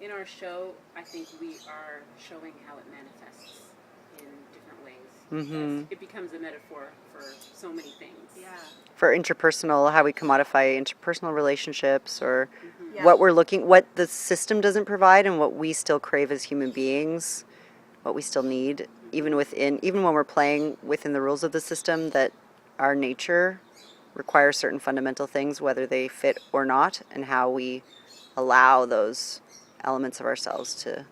in our show, I think we are showing how it manifests in different ways. Mm-hmm. It becomes a metaphor for so many things. Yeah. For interpersonal, how we commodify interpersonal relationships, or Yeah. what the system doesn't provide and what we still crave as human beings, what we still need, even when we're playing within the rules of the system, that our nature requires certain fundamental things, whether they fit or not, and how we allow those elements of ourselves to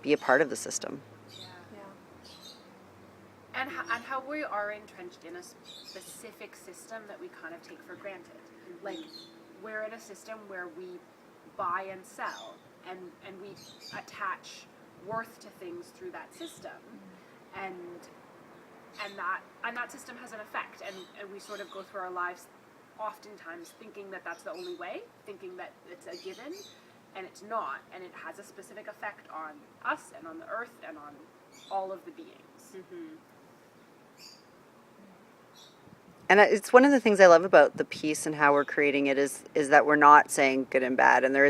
be a part of the system. And how we are entrenched in a specific system that we kind of take for granted. Like, we're in a system where we buy and sell, and we attach worth to things through that system, and that system has an effect, and we sort of go through our lives oftentimes thinking that that's the only way, thinking that it's a given, and it's not, and it has a specific effect on us and on the earth and on all of the beings. Mm-hmm. And it's one of the things I love about the piece and how we're creating it is that we're not saying good and bad, and there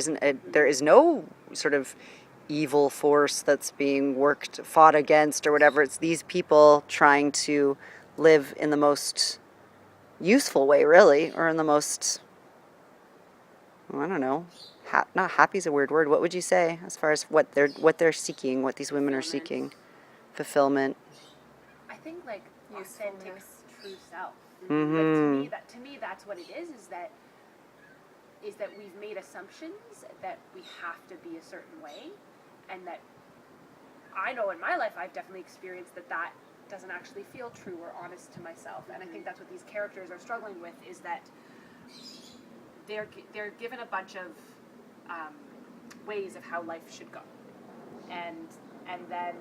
is no sort of evil force that's being fought against or whatever. It's these people trying to live in the most useful way, really, or in the most, I don't know, not happy is a weird word. What would you say as far as what they're seeking, what these women are seeking? Fulfillment. I think like authentic, true self. Mm-hmm. Like, to me, that's what it is that we've made assumptions that we have to be a certain way, and that I know in my life I've definitely experienced that doesn't actually feel true or honest to myself. And I think that's what these characters are struggling with, is that they're given a bunch of ways of how life should go, and then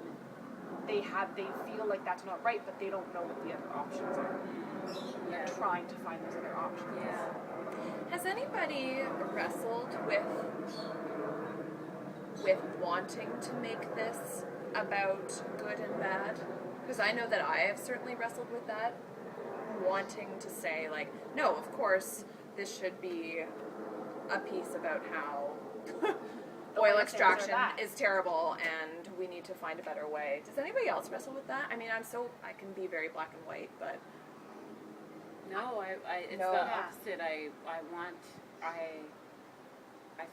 they feel like that's not right, but they don't know what the other options are. They're trying to find those other options. Yeah. Has anybody wrestled with wanting to make this about good and bad? Because I know that I have certainly wrestled with that, wanting to say, like, no, of course this should be a piece about how oil extraction is terrible and we need to find a better way. Does anybody else wrestle with that? I mean, I can be very black and white, but no, it's the opposite. I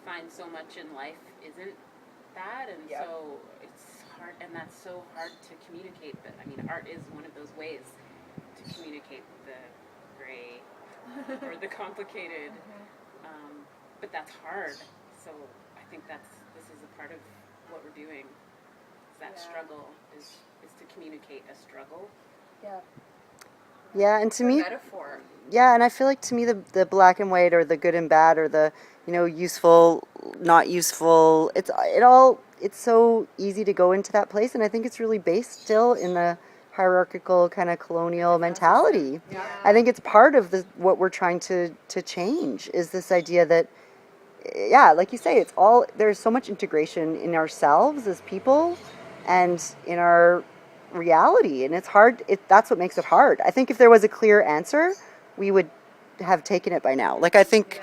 find so much in life isn't that, and so it's hard, and that's so hard to communicate. But I mean, art is one of those ways to communicate the gray or the complicated. But that's hard. So I think this is a part of what we're doing. That struggle is to communicate a struggle. Yeah. Yeah, and to me, metaphor. Yeah, and I feel like to me the black and white, or the good and bad, or the useful, not useful, it's so easy to go into that place, and I think it's really based still in the hierarchical kind of colonial mentality. Yeah. I think it's part of what we're trying to change, is this idea that, like you say, there's so much integration in ourselves as people and in our reality, and it's hard. That's what makes it hard. I think if there was a clear answer, we would have taken it by now. Like, I think,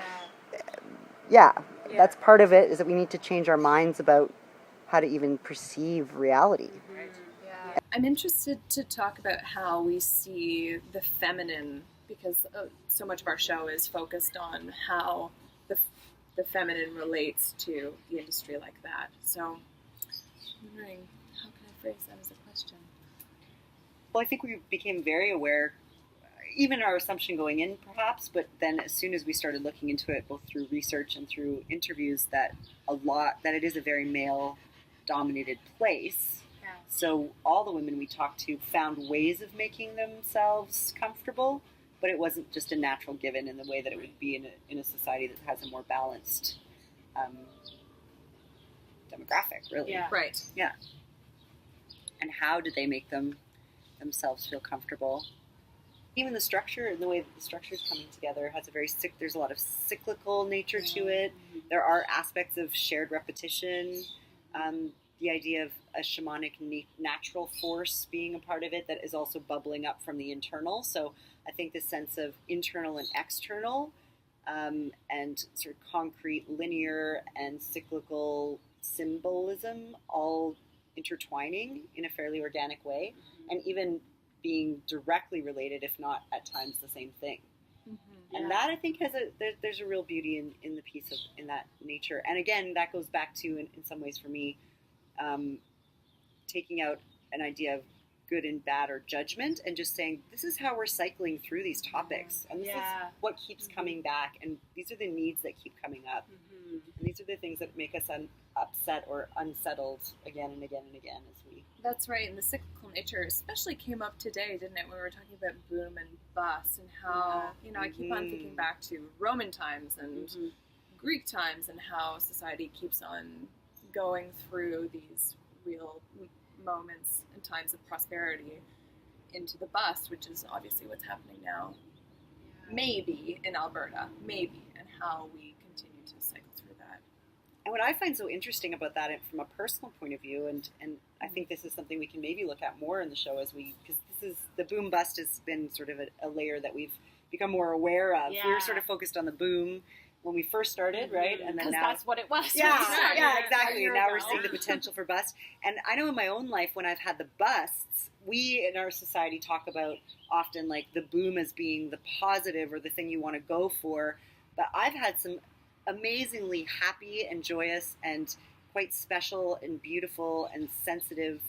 that's part of it, is that we need to change our minds about how to even perceive reality. Yeah. I'm interested to talk about how we see the feminine, because so much of our show is focused on how the feminine relates to the industry like that. So I'm wondering, how can I phrase that as a question? Well, I think we became very aware, even our assumption going in perhaps, but then as soon as we started looking into it, both through research and through interviews, that it is a very male-dominated place. Yeah. So all the women we talked to found ways of making themselves comfortable, but it wasn't just a natural given in the way that it would be in a society that has a more balanced demographic, really. Yeah. Right. Yeah. And how did they make themselves feel comfortable? Even the structure and the way that the structure is coming together has there's a lot of cyclical nature to it. There are aspects of shared repetition. The idea of a shamanic natural force being a part of it that is also bubbling up from the internal. So I think the sense of internal and external and sort of concrete, linear, and cyclical symbolism all intertwining in a fairly organic way, and even being directly related, if not at times the same thing. And that, I think, there's a real beauty in the piece in that nature. And again, that goes back to, in some ways for me, taking out an idea of good and bad or judgment, and just saying, this is how we're cycling through these topics, and this is what keeps coming back, and these are the needs that keep coming up, and these are the things that make us upset or unsettled again and again and again as we... That's right, and the cyclical nature especially came up today, didn't it, when we were talking about boom and bust, and how, I keep on thinking back to Roman times and Greek times, and how society keeps on going through these real moments and times of prosperity into the bust, which is obviously what's happening now. Maybe in Alberta, and how we continue to cycle through that. And what I find so interesting about that, from a personal point of view, and I think this is something we can maybe look at more in the show, because this is, the boom bust has been sort of a layer that we've become more aware of. We were sort of focused on the boom when we first started, right? And then now that's what it was. Yeah, exactly. Now we're seeing the potential for bust. And I know in my own life, when I've had the busts, we in our society talk about often like the boom as being the positive or the thing you want to go for. But I've had some amazingly happy and joyous and quite special and beautiful and sensitive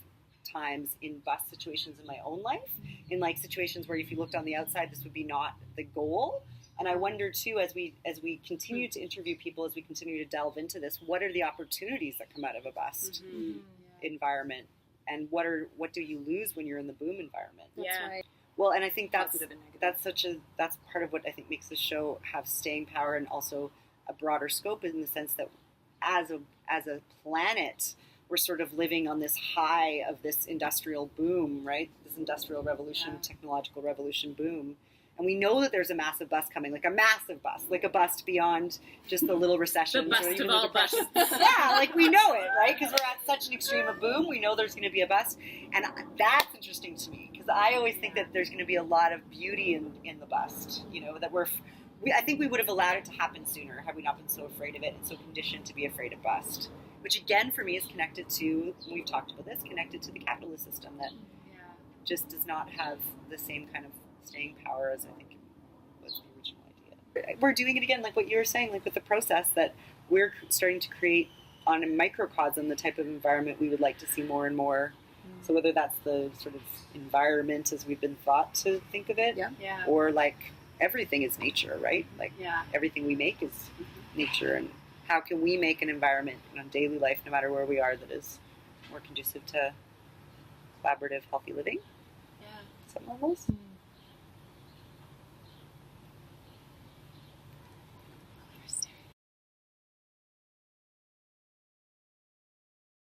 times in bust situations in my own life. In like situations where if you looked on the outside, this would be not the goal. And I wonder too, as we continue to interview people, as we continue to delve into this, what are the opportunities that come out of a bust environment, and what do you lose when you're in the boom environment? That's right. Well, and I think that's part of what I think makes the show have staying power, and also a broader scope, in the sense that as a planet, we're sort of living on this high of this industrial boom, right? This industrial revolution, technological revolution boom. And we know that there's a massive bust coming, like a massive bust, like a bust beyond just the little recession. The bust of all busts. Yeah, like we know it, right? Because we're at such an extreme of boom. We know there's going to be a bust. And that's interesting to me, because I always think that there's going to be a lot of beauty in the bust, that I think we would have allowed it to happen sooner had we not been so afraid of it and so conditioned to be afraid of bust. Which again, for me, is connected to, we've talked about this, connected to the capitalist system that just does not have the same kind of staying power as I think was the original idea. We're doing it again, like what you were saying, like with the process that we're starting to create on a microcosm, the type of environment we would like to see more and more. So whether that's the sort of environment as we've been thought to think of it, or like everything is nature, right? Like everything we make is nature, and how can we make an environment in daily life, no matter where we are, that is more conducive to collaborative, healthy living? Some levels.